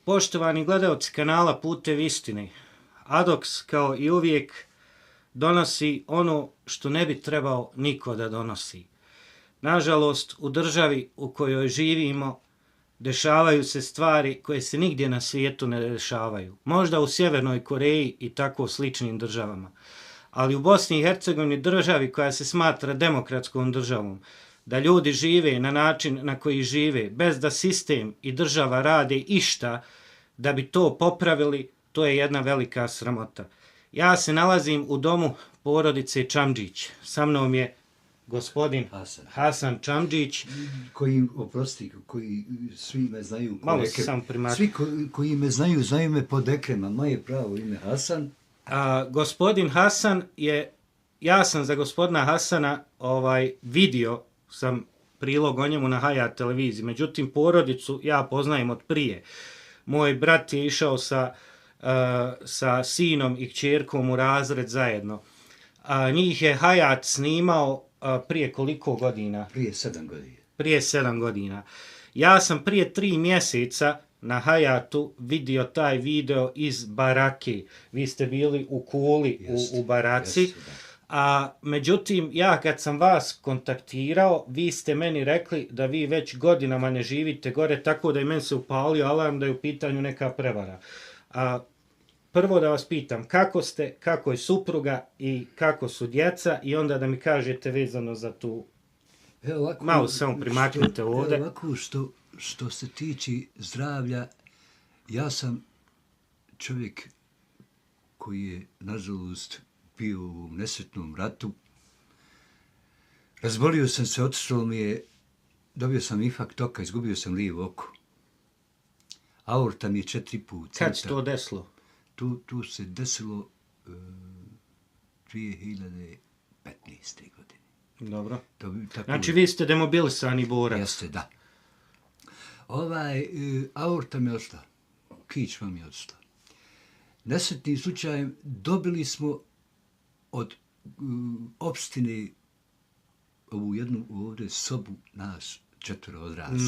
Poštovani gledalci kanala Putev istine, Adoks kao i uvijek donosi ono što ne bi trebao niko da donosi. Nažalost, u državi u kojoj živimo dešavaju se stvari koje se nigdje na svijetu ne dešavaju. Možda u Sjevernoj Koreji i tako sličnim državama. Ali u Bosni i Hercegovini, državi koja se smatra demokratskom državom, da ljudi žive na način na koji žive, bez da sistem i država rade išta da bi to popravili, to je jedna velika sramota. Ja se nalazim u domu porodice Čamdžić. Sa mnom je gospodin Hasan Čamdžić. Koji svi me znaju. Malo se sam primaknuo. Svi koji me znaju me pod ekrema. Moje pravo ime Hasan. Gospodin Hasan je, ja sam za gospodina Hasana vidio sam prilog o njemu na Hayat televiziji, međutim porodicu ja poznajem od prije. Moj brat je išao sa sinom i kćerkom u razred zajedno. Njih je Hayat snimao prije koliko godina? Prije 7 godina. Prije 7 godina. Ja sam prije 3 mjeseca na Hayatu vidio taj video iz barake. Vi ste bili u Kuli, u baraci. Međutim, ja kad sam vas kontaktirao, vi ste meni rekli da vi već godinama ne živite gore, tako da i meni se upalio alarm da je u pitanju neka prevara. Prvo da vas pitam, kako ste, kako je supruga i kako su djeca, i onda da mi kažete vezano za tu... Malo samo primaknite ovdje. Ovako što se tiče zdravlja, ja sam čovjek koji je, nažalost, bio u nesretnom ratu. Razbolio sam se, otišlo mi je, dobio sam infarkt toka, izgubio sam lijevo oko. Aorta mi je 4,5 centa. Kad se to desilo? Tu se desilo 2015. godine. Dobro. Znači vi ste demobilisani borac. Jeste, da. Aorta mi je odšla. Kičma mi je odšla. Nesretnim slučajem dobili smo od opštine ovu jednu ovdje sobu nas 4 odrasli.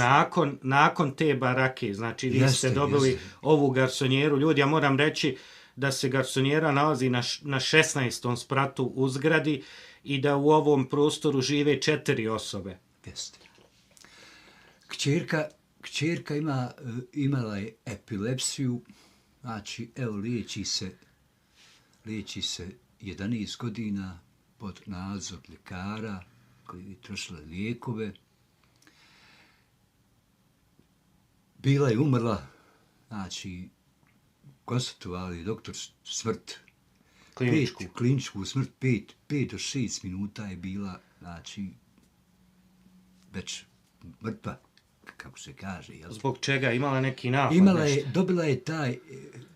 Nakon te barake, znači vi ste dobili ovu garsonjeru. Ljudi, ja moram reći da se garsonjera nalazi na 16. spratu u zgradi i da u ovom prostoru žive 4 osobe. Jeste. Kćerka imala je epilepsiju, znači evo liječi se 11 godina pod nadzor ljekara koji je trošila lijekove. Bila je umrla, znači konstatovali doktor smrt. Kliničku smrt, 5 do 6 minuta je bila, znači već mrtva, kako se kaže. Jel? Zbog čega? Imala neki napad? Dobila je taj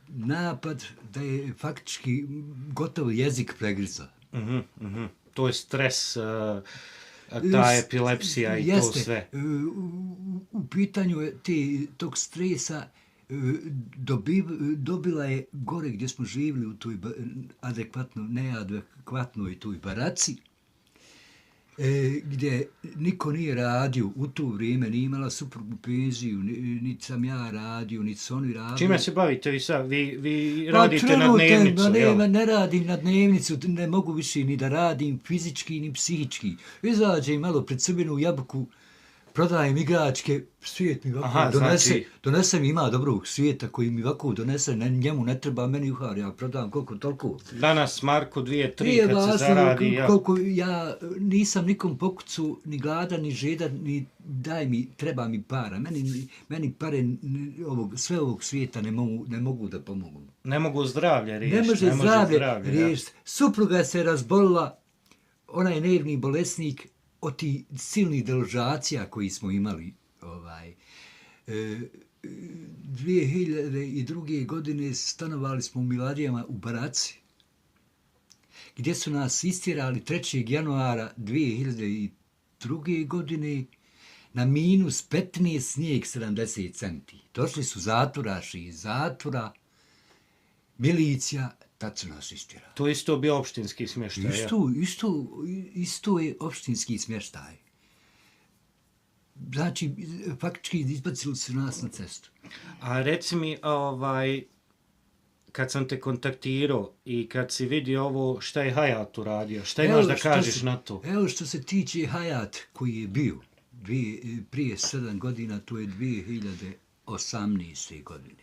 napad da je faktički gotovo jezik pregrizla. To je stres, ta epilepsija i to sve. U pitanju tog stresa dobila je gore gdje smo živjeli u toj neadekvatnoj toj baraci, gdje niko nije radio u to vrijeme, nije imala suprugu penziju, niti sam ja radio, niti su oni radili. Čime se bavite vi sad? Vi radite na dnevnicu, jel? Ne radim na dnevnicu, ne mogu više ni da radim fizički ni psihički. Izađem malo pred Crvenu Jabuku, prodajem igračke, svijet mi ovako donese mi, ima dobrog svijeta koji mi ovako donese, njemu ne treba, meni uhar, ja prodam koliko toliko. Danas Marko 2-3 kad se zaradi. Koliko ja nisam nikom pokucu, ni gladan, ni žedan, ni daj mi, treba mi para. Meni pare sve ovog svijeta ne mogu da pomogu. Ne mogu zdravlje riješiti. Ne može zdravlje riješiti. Supruga se razbolila, ona je nervni bolesnik, od tih silnih deložacija koji smo imali 2002. godine stanovali smo u Miladijama u baraci, gdje su nas istjerali 3. januara 2002. godine na minus 15, snijeg 70 centi. Došli su zatvораši iz zatvora, milicija, tad su nas istjerali. To isto bio opštinski smještaj. Isto je opštinski smještaj. znači, faktički izbacili su nas na cestu. A reci mi, kad sam te kontaktirao i kad si vidio ovo, šta je Hayat uradio? Šta imaš da kažeš na to? Evo što se tiče Hayat koji je bio prije 7 godina, to je 2018. godine.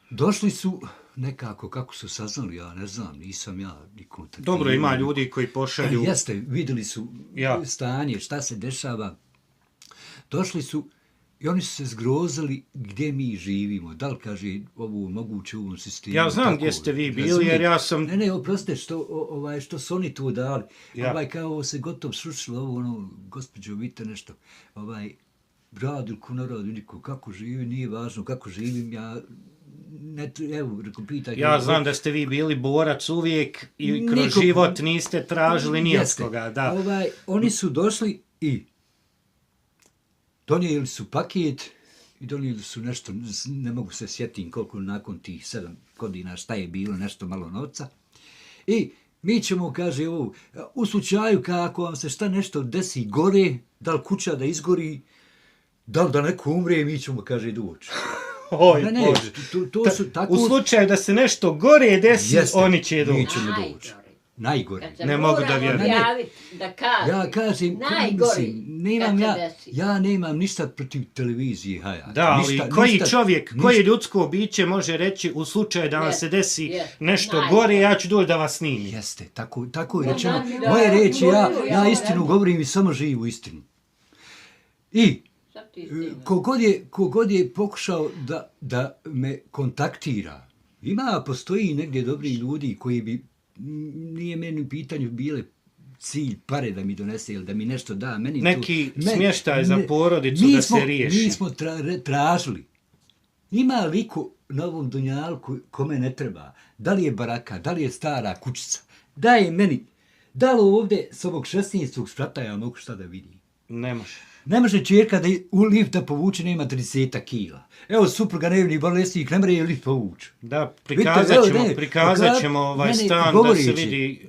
Došli su nekako, kako su saznali, ja ne znam, nisam ja ni kontaktirao. Dobro, ima ljudi koji pošalju... Jeste, vidjeli su stanje, šta se dešava. Došli su i oni su se zgrozili gdje mi živimo. Da li, kaže, ovo moguće u ovom sistemu? Ja znam gdje ste vi bili, jer ja sam... Ne, oprostite, što su oni tu dali. Kao ovo se gotovo srušilo, ovo, gospođo, vidite nešto. Radi, ko ne radi, niko, kako živi, nije važno kako živim, ja... Evo, pitajte. Ja znam da ste vi bili borac uvijek i kroz život niste tražili ni od koga. Da. Oni su došli i donijeli su paket i donijeli su nešto, ne mogu se sjetiti koliko nakon tih 7 godina šta je bilo, nešto malo novca. I mi ćemo, kaže, u slučaju kako vam se šta nešto desi gore, da li kuća da izgori, da li da neko umre, mi ćemo, kaže, doći. Oj, Bože. To su tako... U slučaju da se nešto gore desi, oni će doći. Mi ćemo doći. Najgore. Ne mogu da vjerujem. Ja kažem, ja nemam ništa protiv televizije Hayat. Da, ali koji čovjek, koje ljudsko biće može reći u slučaju da vam se desi nešto gore, ja ću doći da vas snimim. Jeste, tako je rečeno. Moje reći, ja istinu govorim i samo živu istinu. I kogod je pokušao da me kontaktira, postoji negdje dobri ljudi koji bi, nije meni u pitanju bile cilj pare da mi donese ili da mi nešto da. Neki smještaj za porodicu da se riješi. Mi smo tražili. Ima li ko na ovom dunjalku kome ne treba? Da li je baraka, da li je stara kućica? Da je meni. Da li ovdje s ovog 16. sprata ja mogu šta da vidim? Ne može. Ne može čerka da u lift da povuče, nema 30 kila. Evo, supruga nevni bolesnik, ne može lift povuče. Da, prikazat ćemo stan da se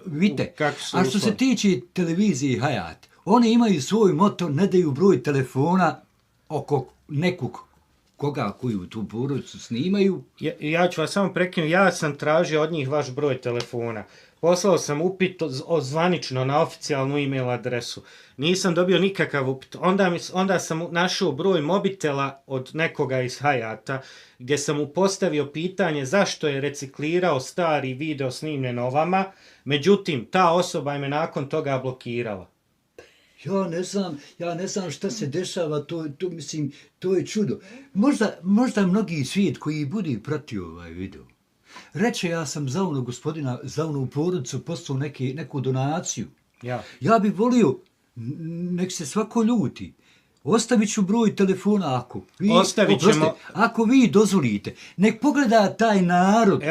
vidi kako su a što se tiče televizije Hayat, oni imaju svoj moto, ne daju broj telefona oko nekog koju tu porodicu snimaju. Ja ću vas samo prekinuti, ja sam tražio od njih vaš broj telefona. Poslao sam upit zvanično na oficijalnu e-mail adresu. Nisam dobio nikakav upit. Onda sam našao broj mobitela od nekoga iz Hayata, gdje sam mu postavio pitanje zašto je reciklirao stari video snimljen o vama, međutim, ta osoba je me nakon toga blokirala. Ja ne znam šta se dešava, to je čudo. Možda mnogi svijet koji bude pratio ovaj video, reče, ja sam za ono gospodina, za onu porodicu poslao neku donaciju. Ja bih volio, nek se svako ljuti. Ostavit ću broj telefona ako vi dozvolite. Nek pogleda taj narod.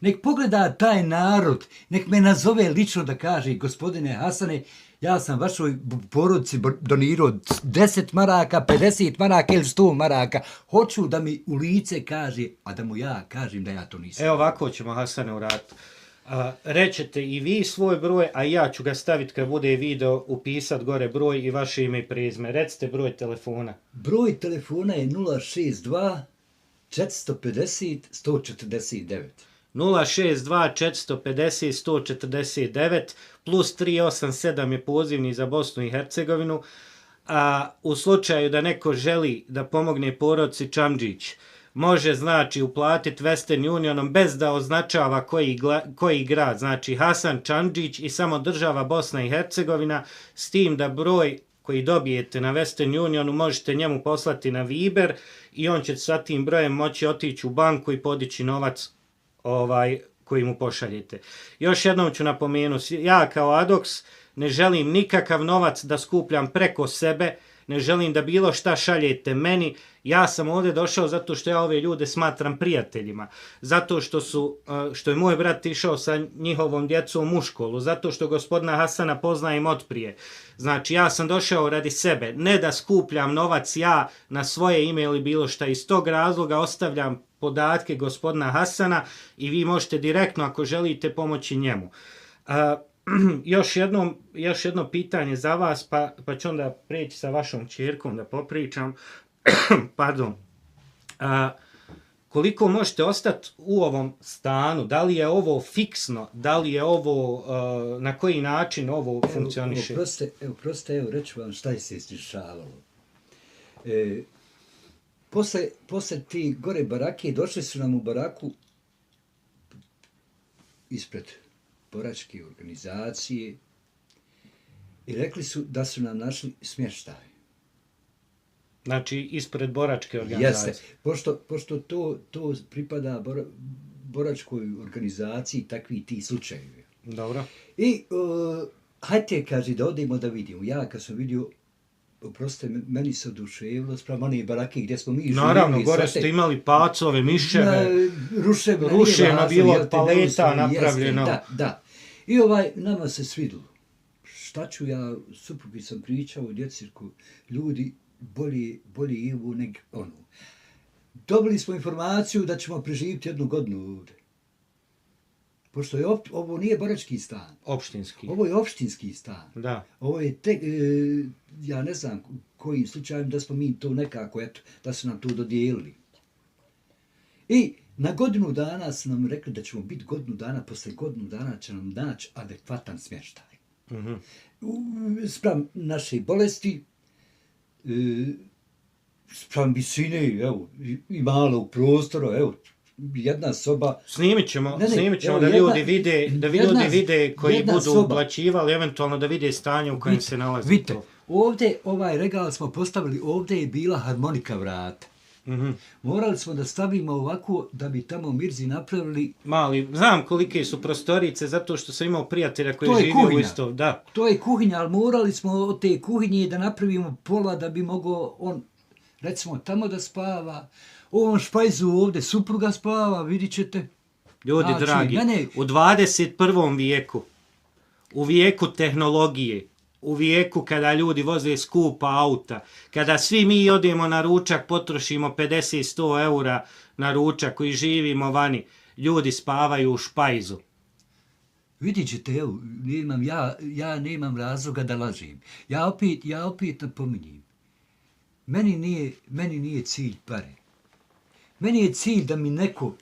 Nek pogleda taj narod. Nek me nazove lično da kaže, gospodine Hasane, ja sam vašoj porodici donirao 10 maraka, 50 maraka ili 100 maraka. Hoću da mi u lice kaže, a da mu ja kažem da ja to nisam. Evo ovako ćemo, Hasane, uraditi. Rećete i vi svoj broj, a ja ću ga staviti kad bude video, upisat gore broj i vaše ime i prezime. Recite broj telefona. Broj telefona je 062 450 149. 062 450 149 plus 387 je pozivni za Bosnu i Hercegovinu. U slučaju da neko želi da pomogne porodici Čamdžić, može znači uplatiti Western Unionom bez da označava koji grad, znači Hasan Čamdžić i samo država Bosna i Hercegovina, s tim da broj koji dobijete na Western Unionu možete njemu poslati na Viber i on će sa tim brojem moći otići u banku i podići novac koji mu pošaljete. Još jednom ću napomenuti, ja kao Adoks ne želim nikakav novac da skupljam preko sebe, ne želim da bilo šta šaljete meni, ja sam ovdje došao zato što ja ove ljude smatram prijateljima, zato što je moj brat išao sa njihovom djecom u školu, zato što gospodina Hasana poznajem otprije. Znači ja sam došao radi sebe, ne da skupljam novac ja na svoje ime ili bilo šta, iz tog razloga ostavljam podatke gospodina Hasana i vi možete direktno ako želite pomoći njemu. još jedno pitanje za vas, pa ću onda prijeći sa vašom ćerkom da popričam. Pardon. Koliko možete ostati u ovom stanu? Da li je ovo fiksno? Da li je ovo, na koji način ovo funkcioniše? Evo, reću vam šta je se izdešavalo. Posle ti gore barake, došli su nam u baraku ispred boračke organizacije i rekli su da su nam našli smještaj. Znači, ispred boračke organizacije. Jeste, pošto to pripada boračkoj organizaciji, takvi ti slučajevi. Dobro. I hajte, kaže, da odemo da vidimo. Ja kad sam vidio, oprostite, meni se oduševilo sprem one barake gdje smo mi živjeli. Naravno, gore ste imali pacove, miševe, ruševno bilo od paleta napravljeno. Da. I nama se svidilo. Šta ću ja, suprugi sam pričao, djecirku, ljudi, bolje Ivu nego ono. Dobili smo informaciju da ćemo preživjeti 1 godinu ovdje. Pošto je ovo nije borački stan. Opštinski. Ovo je opštinski stan. Da. Ovo je ja ne znam kojim slučajem da smo mi to nekako, eto, da su nam to dodijelili. I na godinu dana su nam rekli da ćemo biti godinu dana, posle godinu dana će nam naći adekvatan smještaj. Spram naše bolesti, spram visine, evo, i malog prostora, evo, jedna soba. Snimit ćemo da ljudi vide koji budu uplaćivali, eventualno da vide stanje u kojem se nalazi. Vidite, ovdje ovaj regal smo postavili, ovdje je bila harmonika vrata. Morali smo da stavimo ovako da bi tamo Mirzi napravili... Mali, znam kolike su prostorice, zato što sam imao prijatelja koji živi u isto. Da. To je kuhinja, ali morali smo od te kuhinje da napravimo pola da bi mogao on, recimo, tamo da spava. U ovom špajzu ovdje supruga spava, vidit ćete. Ljudi dragi, u 21. vijeku, u vijeku tehnologije, u vijeku kada ljudi voze skupa auta, kada svi mi odemo na ručak, potrošimo 50-100 eura na ručak koji živimo vani, ljudi spavaju u špajzu. Vidit ćete, evo, ja nemam razloga da lažem. Ja opet napominjem. Meni nije cilj pare. Meni je cilj da mi neko,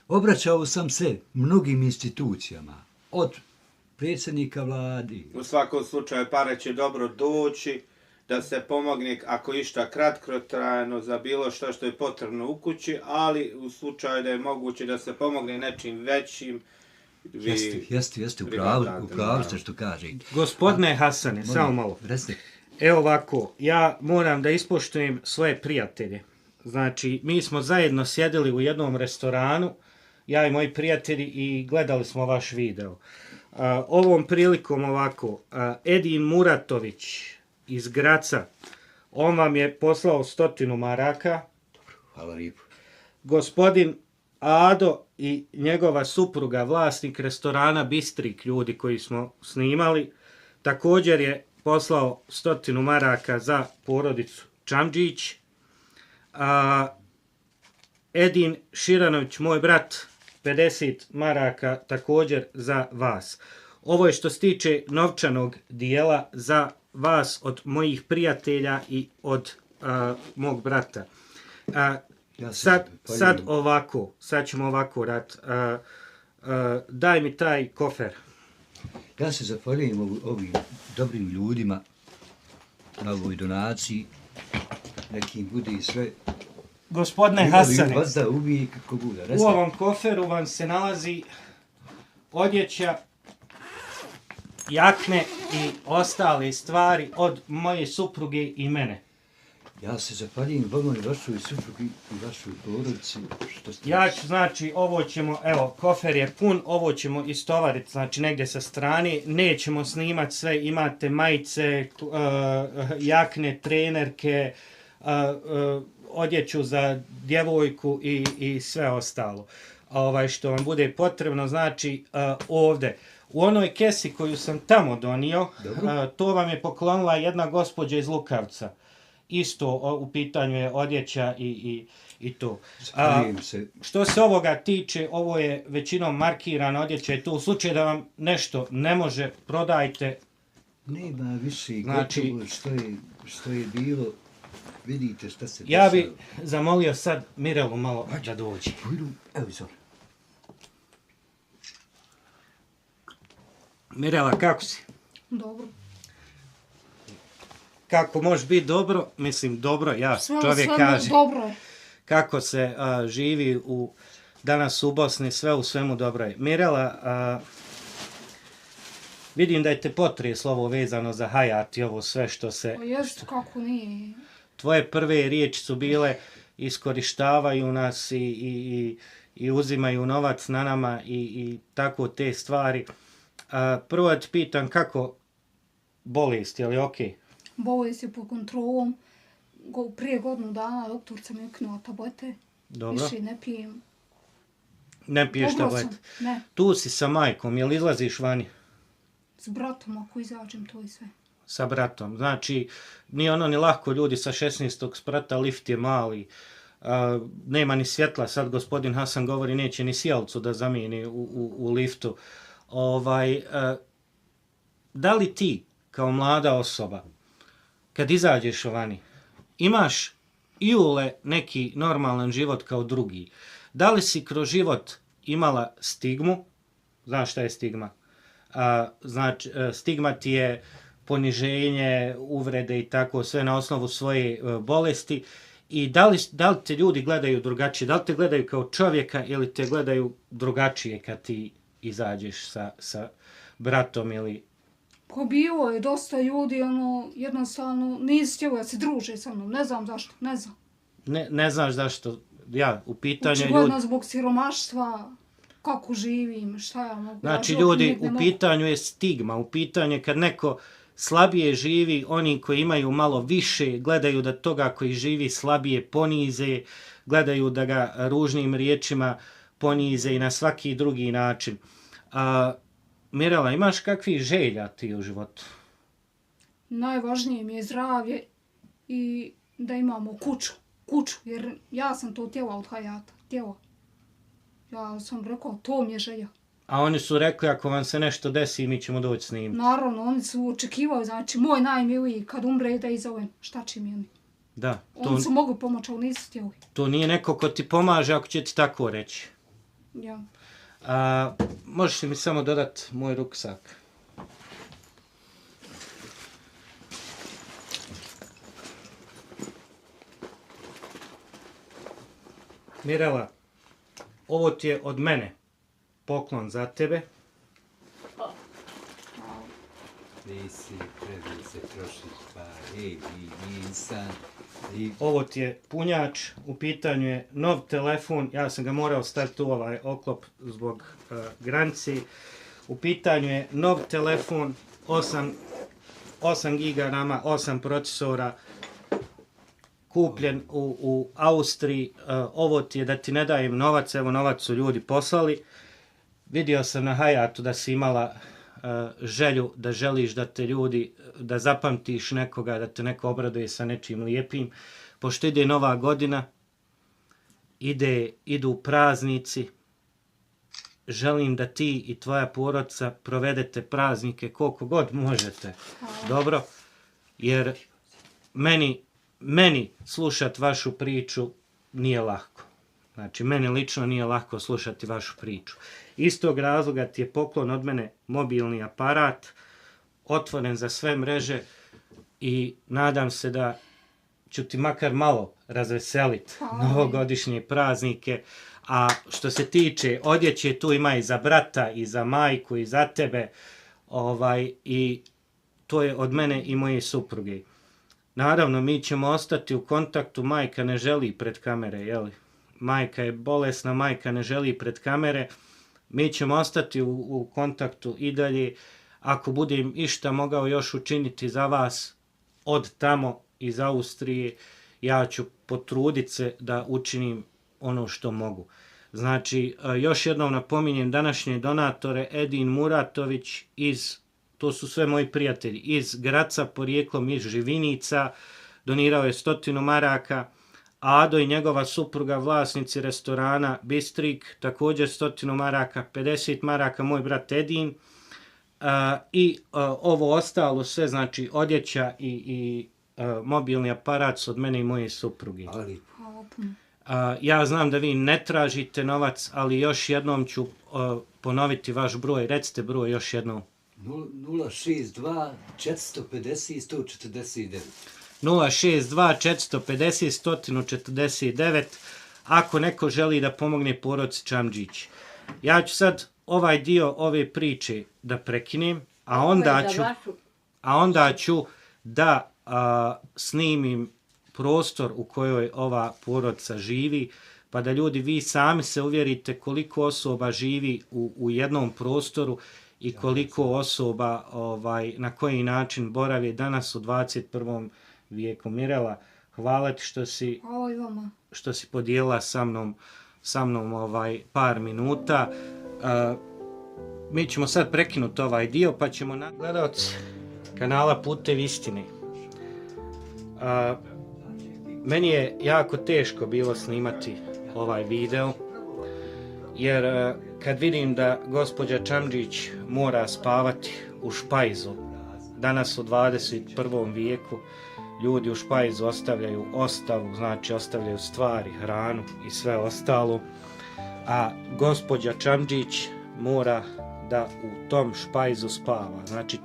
obraćao sam se mnogim institucijama, od predsjednika vladi. U svakom slučaju pare će dobro doći, da se pomogne ako išta kratkotrajno za bilo što je potrebno u kući, ali u slučaju da je moguće da se pomogne nečim većim. Jeste, upravo ste što kaže. Gospodine Hasane, samo malo. Evo ovako, ja moram da ispoštujem svoje prijatelje. Znači, mi smo zajedno sjedili u jednom restoranu, ja i moji prijatelji, i gledali smo vaš video. Ovom prilikom ovako, Edin Muratović iz Graca, on vam je poslao 100 maraka. Hvala lijepo. Gospodin Ado i njegova supruga, vlasnik restorana Bistrik, ljudi koji smo snimali, također je poslao 100 maraka za porodicu Čamđić. Edin Širanović, moj brat, 50 maraka također za vas. Ovo je što se tiče novčanog dijela za vas od mojih prijatelja i od mog brata. Sad ovako, sad ćemo ovako rad. Daj mi taj kofer. Ja se zahvaljujem ovim dobrim ljudima na ovoj donaciji. Nekim bude i sve. Gospodine Hasane, u ovom koferu vam se nalazi odjeća, jakne i ostale stvari od moje supruge i mene. Ja se zahvaljujem vama i vašoj suprugi i vašoj porodici. Ja ću, znači, ovo ćemo, evo, kofer je pun, ovo ćemo istovariti, znači, negdje sa strane, nećemo snimati sve, imate majice, jakne, trenerke, odjeću za djevojku i sve ostalo. Što vam bude potrebno, znači, ovdje. U onoj kesi koju sam tamo donio, to vam je poklonila jedna gospođa iz Lukavca. isto u pitanju je odjeća i to. Zahvaljujem se. Što se ovoga tiče, ovo je većinom markirana odjeća i to u slučaju da vam nešto ne može, prodajte. Nema više, Znači- gotovo što je bilo, vidite šta se Ja bi dešava. zamolio sad Mirelu malo da dođe. Bujru, evo izvoli. Mirela, kako si? Dobro. Kako može biti dobro? Mislim, dobro, ja čovjek kaže. Dobro je. Kako se živi danas u Bosni, sve u svemu dobro je. Mirela, vidim da je te potreslo ovo vezano za Hayat i ovo sve što se... Pa jest, kako nije. Tvoje prve riječi su bile iskorištavaju nas i uzimaju novac na nama i tako te stvari. Prvo da ti pitam kako bolest, je li okej? Bolest je pod kontrolom. Prije godinu dana doktorica mi je ukinula tablete. Dobro. Više ne pijem. Ne piješ Dobro tablet. sam. Ne. Tu si sa majkom, jel izlaziš vani? S bratom ako izađem, to i sve. Sa bratom. Znači, nije ono ni lako, ljudi sa 16. sprata, lift je mali, nema ni svjetla, sad gospodin Hasan govori neće ni sjelcu da zamijeni u liftu. Da li ti, kao mlada osoba, kad izađeš vani, imaš iule neki normalan život kao drugi? Da li si kroz život imala stigmu? Znaš šta je stigma? Znači, stigma ti je poniženje, uvrede i tako sve na osnovu svoje bolesti. I da li te ljudi gledaju drugačije? Da li te gledaju kao čovjeka ili te gledaju drugačije kad ti izađeš sa bratom ili... Pa bilo je dosta ljudi, jednostavno nisu htjeli da se druže sa mnom. Ne znam zašto, ne znam. Ne znaš zašto, u pitanju ljudi... Očigledno zbog siromaštva, kako živim, šta ja mogu. Znači ja ljudi, živim, ne u mogu. pitanju je stigma, u pitanju je kad neko slabije živi, oni koji imaju malo više gledaju da toga koji živi slabije ponize, gledaju da ga ružnim riječima ponize i na svaki drugi način. Mirela, imaš kakvih želja ti u životu? Najvažnije mi je zdravlje i da imamo kuću, jer ja sam to htjela od Hayata, htjela. Ja sam rekao, to mi je želja. A oni su rekli, ako vam se nešto desi, mi ćemo doći s njim. Naravno, oni su očekivali, znači, moj najmiliji, kad umre da izovem, šta će mi oni? Da, Oni su mogli pomoći, ali nisu htjeli. to nije neko ko ti pomaže ako će ti tako reći. Ja. Možeš li mi samo dodati moj ruksak? Mirela, ovo ti je od mene poklon za tebe. Nisi, trebao se trošiti, pa nisam. Ovo ti je punjač, u pitanju je nov telefon, ja sam ga morao staviti u ovaj oklop zbog granice. U pitanju je nov telefon, 8 giga rama, 8 procesora, kupljen u Austriji. Ovo ti je da ti ne dajem novac, evo novac su ljudi poslali. Vidio sam na Hayatu da si imala želju, da želiš da te ljudi, da zapamtiš nekoga, da te neko obraduje sa nečim lijepim. Pošto ide nova godina, idu praznici, želim da ti i tvoja porodica provedete praznike koliko god možete. Dobro? Jer meni slušat vašu priču nije lako. Znači, meni lično nije lako slušati vašu priču. Istog razloga ti je poklon od mene mobilni aparat, otvoren za sve mreže i nadam se da ću ti makar malo razveseliti novogodišnje praznike. A što se tiče odjeće, tu ima i za brata, i za majku, i za tebe. I to je od mene i moje supruge. Naravno, mi ćemo ostati u kontaktu, majka ne želi pred kamere, jeli? Majka je bolesna, majka ne želi pred kamere. Mi ćemo ostati u kontaktu i dalje. Ako budem išta mogao još učiniti za vas od tamo iz Austrije, ja ću potruditi se da učinim ono što mogu. Znači, još jednom napominjem današnje donatore, Edin Muratović to su sve moji prijatelji, iz Graca, porijeklom iz Živinica, donirao je 100 maraka. Ado i njegova supruga, vlasnici restorana Bistrik, također 100 maraka, 50 maraka moj brat Edin. I ovo ostalo sve, znači odjeća i mobilni aparat su od mene i moje supruge. Ali Hvala puno. Ja znam da vi ne tražite novac, ali još jednom ću ponoviti vaš broj. Recite broj još jednom. 062 450 149. 062 450 149. Ako neko želi da pomogne porodici Čamdžić. Ja ću sad ovaj dio ove priče da prekinem, a onda ću da snimim prostor u kojoj ova porodica živi, pa da ljudi, vi sami se uvjerite koliko osoba živi u jednom prostoru i koliko osoba na koji način boravi danas u 21. vijeku. Mirela, hvala ti Hvala i vama. što si podijelila sa mnom par minuta. Mi ćemo sad prekinuti ovaj dio, pa ćemo na gledalci kanala Putevi istine. Meni je jako teško bilo snimati ovaj video, jer kad vidim da gospođa Čamdžić mora spavati u špajzu, danas u 21. vijeku, ljudi u špajzu ostavljaju ostavu, znači ostavljaju stvari, hranu i sve ostalo, a gospođa Čamdžić mora da u tom špajzu spava. Znači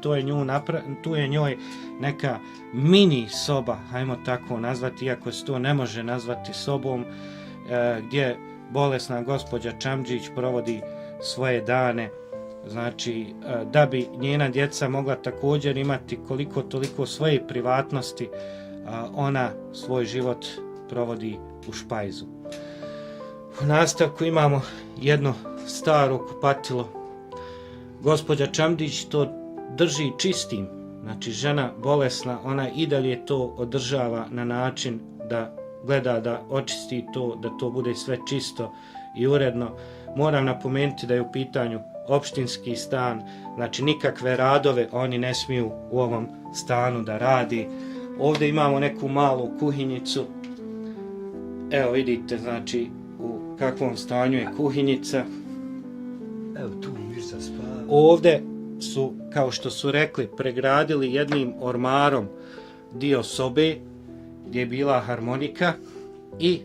tu je njoj neka mini soba, hajmo tako nazvati, iako se to ne može nazvati sobom, gdje bolesna gospođa Čamdžić provodi svoje dane, znači da bi njena djeca mogla također imati koliko toliko svoje privatnosti, ona svoj život provodi u špajzu. U nastavku imamo jedno staro kupatilo. Gospođa Čamdžić to drži čistim, znači žena bolesna, ona i dalje to održava na način da gleda da očisti to, da to bude sve čisto i uredno. Moram napomenuti da je u pitanju opštinski stan, znači nikakve radove oni ne smiju u ovom stanu da radi. Ovdje imamo neku malu kuhinjicu. Evo vidite, znači u kakvom stanju je kuhinjica. Evo tu Mirza spava. Ovdje su, kao što su rekli, pregradili jednim ormarom dio sobe gdje je bila harmonika i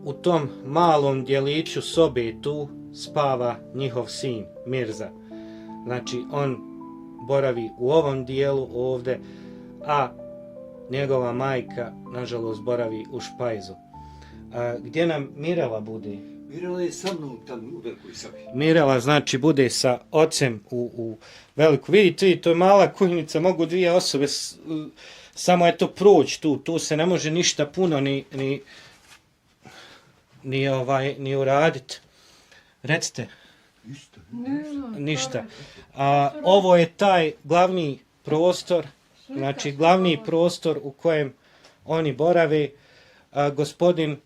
u tom malom djeliću sobe tu spava njihov sin Mirza. Znači on boravi u ovom dijelu ovdje, a njegova majka nažalost boravi u špajzu. Gdje nam Mirela bude? Mirela je sa mnom tamo u velikoj sobi. Mirela znači bude sa ocem u veliku. Vidite, to je mala kuhinjica, mogu dvije osobe, samo je to proći tu se ne može ništa puno ni uraditi. Recite. Ništa. Ovo je taj glavni prostor, znači glavni prostor u kojem oni borave. Gospodin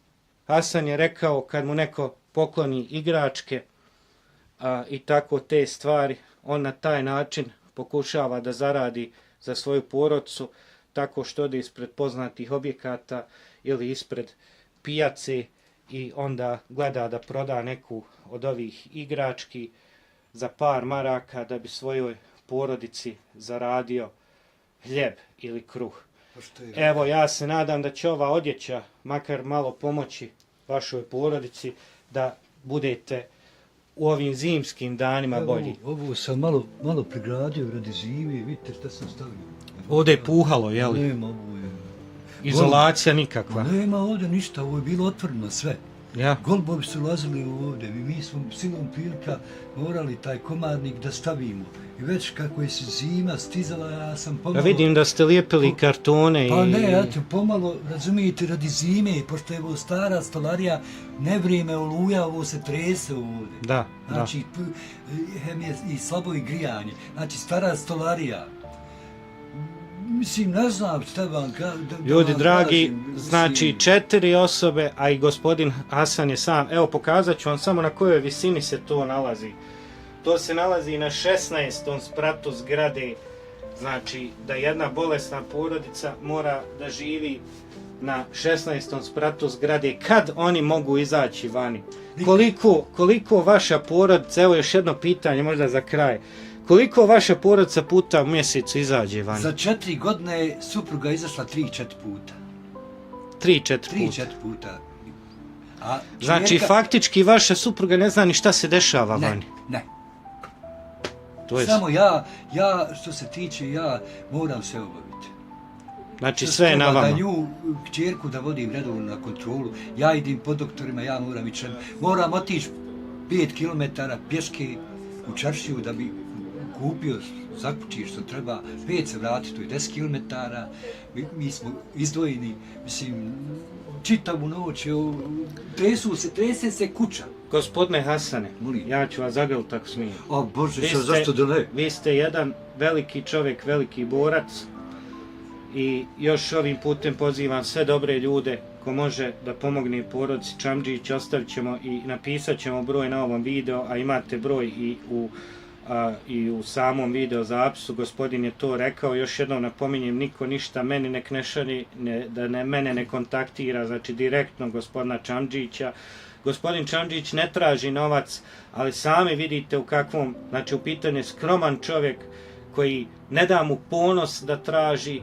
Hasan je rekao kad mu neko pokloni igračke i tako te stvari, on na taj način pokušava da zaradi za svoju porodicu tako što ode ispred poznatih objekata ili ispred pijace i onda gleda da proda neku od ovih igrački za par maraka da bi svojoj porodici zaradio hljeb ili kruh. Evo, ja se nadam da će ova odjeća makar malo pomoći vašoj porodici da budete u ovim zimskim danima bolji. Ovo sam malo pregradio radi zime, vidite šta sam stavio. Ovdje je puhalo, jeli? Nema, ovo je... Izolacija nikakva. Nema ovdje ništa, ovo je bilo otvoreno sve. Ja. Golbovi su ulazili ovdje, mi smo silom prilika morali taj komadnik da stavimo. I već kako je se zima stizala, ja sam pomalo... Ja vidim da ste lijepili kartone i... Pa ne, ja ću pomalo, razumijete, radi zime, pošto je ovo stara stolarija, nevrijeme oluja, ovo se trese ovdje. Da, znači, hem je i slabo i grijanje. Znači, stara stolarija. Mislim, ne znam šta vam ljudi dragi, znači 4 osobe, a i gospodin Hasan je sam. Evo, pokazat ću vam samo na kojoj visini se to nalazi. To se nalazi na 16. spratu zgrade znači da jedna bolesna porodica mora da živi na 16. spratu zgrade kad oni mogu izaći vani. Koliko vaša porodica, evo još jedno pitanje možda za kraj, koliko vaša porodica puta u mjesecu izađe vani? Za 4 godine supruga izašla 3-4 puta. 3-4 puta. 3-4 puta. A Znači faktički vaša supruga ne zna ni šta se dešava vani. Ne. To je, Samo ja, što se tiče, ja moram sve obaviti. znači sve je na vama. Da nju, kćerku, da vodim redovno na kontrolu, ja idem po doktorima, ja moram ići, moram otići 5 km pješke u čaršiju da bi kupio za kući što treba, 5 se vratiti, to je 10 km, mi smo izdvojeni, mislim, čitavu noć, trese se kuća. Gospodine Hasane, Molim. ja ću vas zagrliti tako smijem. O Bože, zašto da ne? Vi ste jedan veliki čovjek, veliki borac i još ovim putem pozivam sve dobre ljude ko može da pomogne porodici Čamdžić, ostavit ćemo i napisat ćemo broj na ovom video, a imate broj i u samom video zapisu, gospodin je to rekao, još jednom napominjem, niko ništa meni nek ne šalje, da mene ne kontaktira, znači direktno gospodina Čamdžića. Gospodin Čamdžić ne traži novac, ali sami vidite u kakvom, znači u pitanju je skroman čovjek koji ne da mu ponos da traži,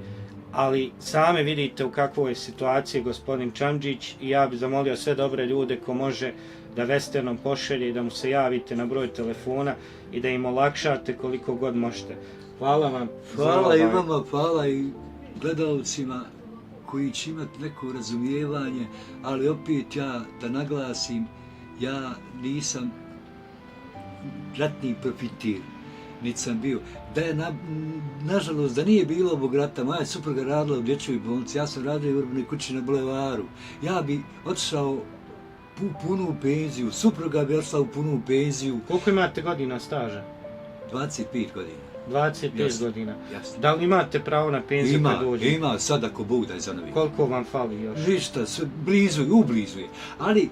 ali sami vidite u kakvoj je situaciji gospodin Čamdžić i ja bih zamolio sve dobre ljude ko može da Westernom pošalje i da mu se javite na broj telefona i da im olakšate koliko god možete. Hvala vam. Hvala i vama, hvala i gledalcima koji će imati neko razumijevanje, ali opet ja da naglasim, ja nisam ratni profitir, niti sam bio. Da je, nažalost, da nije bilo ovog rata, moja supruga radila u dječjoj bolnici, ja sam radio u urbanoj kući na Bulevaru, ja bi otišao u punu penziju, supruga bi otišla u punu penziju. Koliko imate godina staža? 25 godina. 25 Jasno, godina. jasno. Da li imate pravo na penziju kad dođe? Ima, sad ako Bog da je zanovi. Koliko vam fali još? Ništa, ublizu je. Ali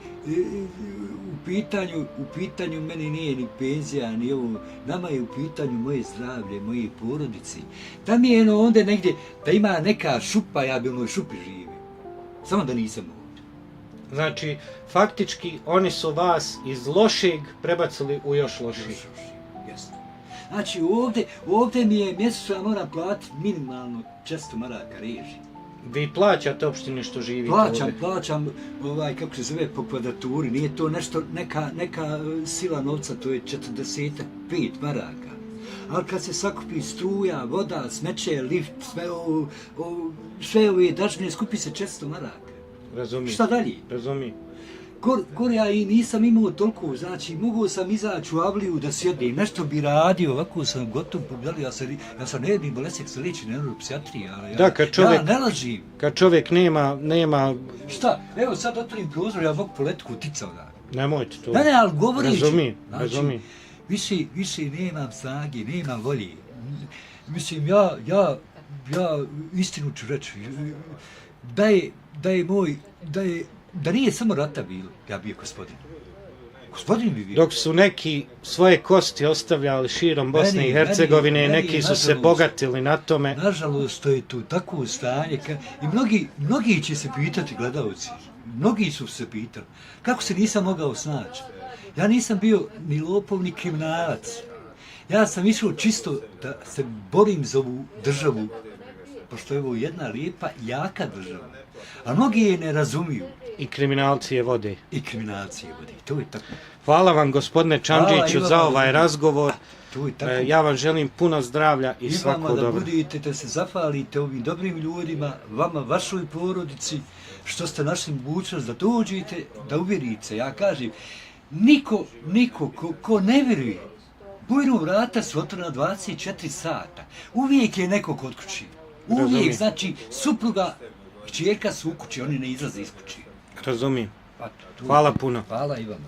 u pitanju meni nije ni penzija, ni ovo. Nama je u pitanju moje zdravlje, moje porodici. Da mi je onda negdje, da ima neka šupa, ja bi u onoj šupi živio. Samo da nisam ovdje. Znači, faktički oni su vas iz lošeg prebacili u još lošiji. Jasno. Znači ovdje mi je mjesečno, ja moram platiti minimalno 400 maraka režije. Vi plaćate opštini što živite ovdje? Plaćam, kako se zove, po kvadraturi, nije to nešto, neka sila novca, to je 45 maraka. Ali kad se sakupi struja, voda, smeće, lift, sve ove dažbine, skupi se 400 maraka. Razumijem. Šta dalje? Razumijem. Gore ja i nisam imao toliko, znači mogu sam izaći u avliju da sjedim, nešto bi radio, ovako sam gotov pobjeli, ja sam nejedni bolesnik, se liči na neuropsijatriji, ali ja ne lažim. Kad čovjek nema... Šta? Evo sad otvorim prozor, ja mogu poletku uticao da. Nemojte to. Ne, ali govorići. Razumijem. Više nemam snage, nemam volje. Mislim, ja istinu ću reći, da nije samo rata bilo, ja bio gospodin. Gospodin bi bio. Dok su neki svoje kosti ostavljali širom Bosne i Hercegovine, neki su se bogatili na tome. Nažalost, to je tu takvo stanje. I mnogi će se pitati, gledalci, mnogi su se pitali, kako se nisam mogao snaći. Ja nisam bio ni lopov, ni kriminalac. Ja sam išao čisto da se borim za ovu državu, pošto je ovo jedna lijepa, jaka država. A mnogi je ne razumiju. I kriminalci je vode. To je tako. Hvala vam gospodine Čamdžiću za ovaj razgovor. To je tako. Ja vam želim puno zdravlja i svako dobro. I vama da budete, da se zahvalite ovim dobrim ljudima, vama, vašoj porodici, što ste našli mogućnost da dođete, da uvjerite se. Ja kažem, niko ko ne vjeruje, bojno vrata su otvorena 24 sata. Uvijek je neko kod kući. Uvijek, znači, supruga, kćerka su u kući, oni ne izlaze iz kući. Razumijem. Hvala puno. Hvala i vama.